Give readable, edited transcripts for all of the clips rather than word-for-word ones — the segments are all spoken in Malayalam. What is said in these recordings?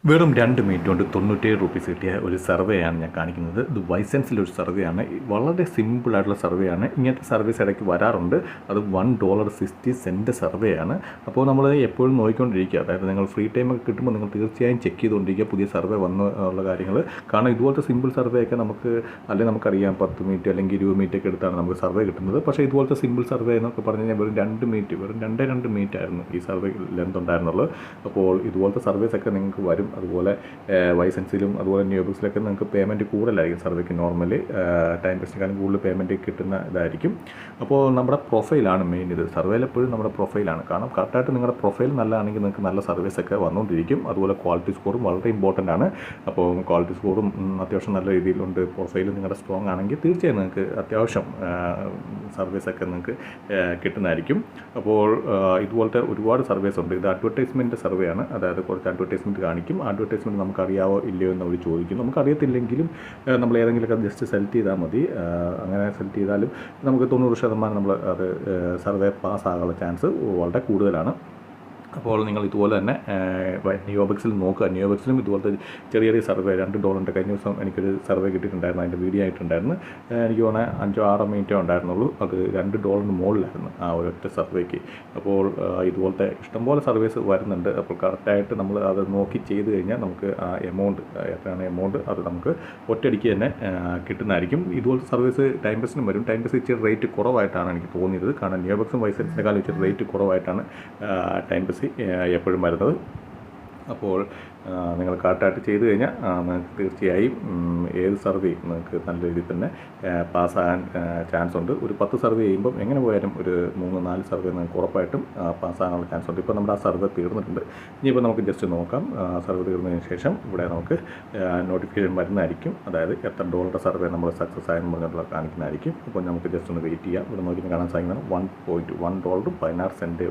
വെറും 2 മിനിറ്റ് കൊണ്ട് 97 റുപ്പീസ് കിട്ടിയ ഒരു സർവേയാണ് ഞാൻ കാണിക്കുന്നത്. ഇത് വൈസെൻസിലൊരു സർവേയാണ്. വളരെ സിമ്പിളായിട്ടുള്ള സർവേയാണ്. ഇങ്ങനത്തെ സർവീസ് ഇടയ്ക്ക് വരാറുണ്ട്. അത് $1.60 സർവേയാണ്. അപ്പോൾ നമ്മൾ എപ്പോഴും നോക്കിക്കൊണ്ടിരിക്കുക. അതായത് നിങ്ങൾ ഫ്രീ ടൈമൊക്കെ കിട്ടുമ്പോൾ നിങ്ങൾ തീർച്ചയായും ചെക്ക് ചെയ്തുകൊണ്ടിരിക്കുക പുതിയ സർവേ വന്ന ഉള്ള കാര്യങ്ങൾ. കാരണം ഇതുപോലത്തെ സിമ്പിൾ സർവേ ഒക്കെ അല്ലെങ്കിൽ നമുക്കറിയാം 10 മിനിറ്റ് അല്ലെങ്കിൽ 20 മിനിറ്റ് ഒക്കെ എടുത്താണ് നമുക്ക് സർവേ കിട്ടുന്നത്. പക്ഷേ ഇതുപോലത്തെ സിമ്പിൾ സർവേ എന്നൊക്കെ പറഞ്ഞു കഴിഞ്ഞാൽ വെറും 2 മിനിറ്റ് ആയിരുന്നു ഈ സർവേ ലെന്ത് ഉണ്ടായിരുന്നുള്ളൂ. അപ്പോൾ ഇതുപോലത്തെ സർവീസൊക്കെ നിങ്ങൾക്ക് വരും. അതുപോലെ വൈസെൻസിലും അതുപോലെ ന്യൂബുക്സിലൊക്കെ നിങ്ങൾക്ക് പേയ്മെൻറ്റ് കൂടുതലായിരിക്കും. സർവേക്ക് നോർമലി ടൈം ബേസിനെക്കാളും കൂടുതൽ പേയ്മെൻറ്റ് കിട്ടുന്ന ഇതായിരിക്കും. അപ്പോൾ നമ്മുടെ പ്രൊഫൈലാണ് മെയിൻ. ഇത് സർവേയിൽ എപ്പോഴും നമ്മുടെ പ്രൊഫൈലാണ്. കാരണം കറക്റ്റായിട്ട് നിങ്ങളുടെ പ്രൊഫൈൽ നല്ലതാണെങ്കിൽ നിങ്ങൾക്ക് നല്ല സർവീസൊക്കെ വന്നുകൊണ്ടിരിക്കും. അതുപോലെ ക്വാളിറ്റി സ്കോറും വളരെ ഇമ്പോർട്ടൻ്റ് ആണ്. അപ്പോൾ ക്വാളിറ്റി സ്കോറും അത്യാവശ്യം നല്ല രീതിയിലുണ്ട്. പ്രൊഫൈൽ നിങ്ങളുടെ സ്ട്രോങ് ആണെങ്കിൽ തീർച്ചയായും നിങ്ങൾക്ക് അത്യാവശ്യം സർവീസൊക്കെ നിങ്ങൾക്ക് കിട്ടുന്നതായിരിക്കും. അപ്പോൾ ഇതുപോലത്തെ ഒരുപാട് സർവീസ് ഉണ്ട്. ഇത് അഡ്വർടൈസ്മെൻറ്റ് സർവേ ആണ്. അതായത് കുറച്ച് അഡ്വർടൈസ്മെൻറ്റ് കാണിക്കും. അഡ്വർടൈസ്മെൻറ്റ് നമുക്കറിയാവോ ഇല്ലയോ എന്ന് അവർ ചോദിക്കും. നമുക്കറിയത്തില്ലെങ്കിലും നമ്മൾ ഏതെങ്കിലുമൊക്കെ ജസ്റ്റ് സെലക്ട് ചെയ്താൽ മതി. അങ്ങനെ സെലക്ട് ചെയ്താലും നമുക്ക് 90% നമ്മൾ അത് സർവേ പാസ്സാകാനുള്ള ചാൻസ് വളരെ കൂടുതലാണ്. അപ്പോൾ നിങ്ങൾ ഇതുപോലെ തന്നെ നിയോബക്സിൽ നോക്കുക. നിയോബക്സിലും ഇതുപോലത്തെ ചെറിയ ചെറിയ സർവേ $2 കഴിഞ്ഞ ദിവസം എനിക്കൊരു സർവേ കിട്ടിയിട്ടുണ്ടായിരുന്നു. അതിൻ്റെ വീഡിയോ ആയിട്ടുണ്ടായിരുന്നു. എനിക്ക് തോന്നുന്നത് 5-6 മിനിറ്റേ ഉണ്ടായിരുന്നുള്ളൂ. അത് $2 മുകളിലായിരുന്നു ആ ഒരൊറ്റ സർവേക്ക്. അപ്പോൾ ഇതുപോലത്തെ ഇഷ്ടംപോലെ സർവീസ് വരുന്നുണ്ട്. അപ്പോൾ കറക്റ്റായിട്ട് നമ്മൾ അത് നോക്കി ചെയ്ത് കഴിഞ്ഞാൽ നമുക്ക് ആ എത്രയാണ് എമൗണ്ട് അത് നമുക്ക് ഒറ്റയടിക്ക് തന്നെ കിട്ടുന്നതായിരിക്കും. ഇതുപോലത്തെ സർവീസ് ടൈം ബസിനും വരും. ടൈം ബസ് ഇച്ചിരി റേറ്റ് കുറവായിട്ടാണ് എനിക്ക് തോന്നിയത്. കാരണം നിയോബക്സും വൈസെൻസിനേക്കാളും ഇച്ചിരി റേറ്റ് കുറവായിട്ടാണ് ടൈം ബസ് എപ്പോഴും വരുന്നത്. അപ്പോൾ നിങ്ങൾ കറക്റ്റായിട്ട് ചെയ്ത് കഴിഞ്ഞാൽ നിങ്ങൾക്ക് തീർച്ചയായും ഏത് സർവേയും നിങ്ങൾക്ക് നല്ല രീതിയിൽ തന്നെ പാസ്സാകാൻ ചാൻസ് ഉണ്ട്. ഒരു 10 സർവേ ചെയ്യുമ്പം എങ്ങനെ പോയാലും ഒരു 3-4 സർവേ നിങ്ങൾക്ക് ഉറപ്പായിട്ടും പാസ്സാകാനുള്ള ചാൻസ് ഉണ്ട്. ഇപ്പോൾ നമ്മുടെ ആ സർവേ തീർന്നിട്ടുണ്ട്. ഇനിയിപ്പോൾ നമുക്ക് ജസ്റ്റ് നോക്കാം. സർവേ തീർന്നതിന് ശേഷം ഇവിടെ നമുക്ക് നോട്ടിഫിക്കേഷൻ വരുന്നതായിരിക്കും. അതായത് എത്ര ഡോളറുടെ സർവേ നമ്മൾ സക്സസ് ആയെന്ന് പറഞ്ഞിട്ടുള്ള കാണിക്കുന്നതായിരിക്കും. അപ്പോൾ നമുക്ക് ജസ്റ്റ് ഒന്ന് വെയിറ്റ് ചെയ്യാം. ഇവിടെ നോക്കി കാണാൻ സാധിക്കുന്നത് $1.16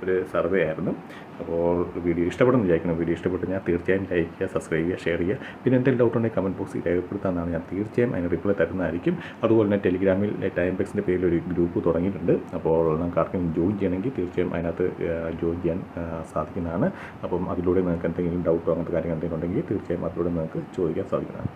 ഒരു സർവേ ആയിരുന്നു. അപ്പോൾ വീഡിയോ ഇഷ്ടപ്പെടുന്നു വിചാരിക്കുന്നു. വീഡിയോ ഇഷ്ടപ്പെട്ട് ഞാൻ തീർച്ചയായും ലൈക്ക് ചെയ്യുക, സബ്സ്ക്രൈബ് ചെയ്യുക, ഷെയർ ചെയ്യുക. പിന്നെ എന്തെങ്കിലും ഡൗട്ട് ഉണ്ടെങ്കിൽ കമൻറ്റ് ബോക്സിൽ രേഖപ്പെടുത്താമെന്നാണ്. ഞാൻ തീർച്ചയായും അതിന് റിപ്ലൈ തരുന്നതായിരിക്കും. അതുപോലെ തന്നെ ടെലിഗ്രാമിൽ ടൈം ബേസിൻ്റെ പേരിൽ ഒരു ഗ്രൂപ്പ് തുടങ്ങിയിട്ടുണ്ട്. അപ്പോൾ നിങ്ങൾക്ക് ആർക്കെങ്കിലും ജോയിൻ ചെയ്യണമെങ്കിൽ തീർച്ചയായും അതിനകത്ത് ജോയിൻ ചെയ്യാൻ സാധിക്കുന്നതാണ്. അപ്പം അതിലൂടെ നിങ്ങൾക്ക് എന്തെങ്കിലും ഡൗട്ടോ അങ്ങനത്തെ കാര്യങ്ങൾ എന്തെങ്കിലും ഉണ്ടെങ്കിൽ തീർച്ചയായും അതിലൂടെ നിങ്ങൾക്ക് ചോദിക്കാൻ സാധിക്കുന്നതാണ്.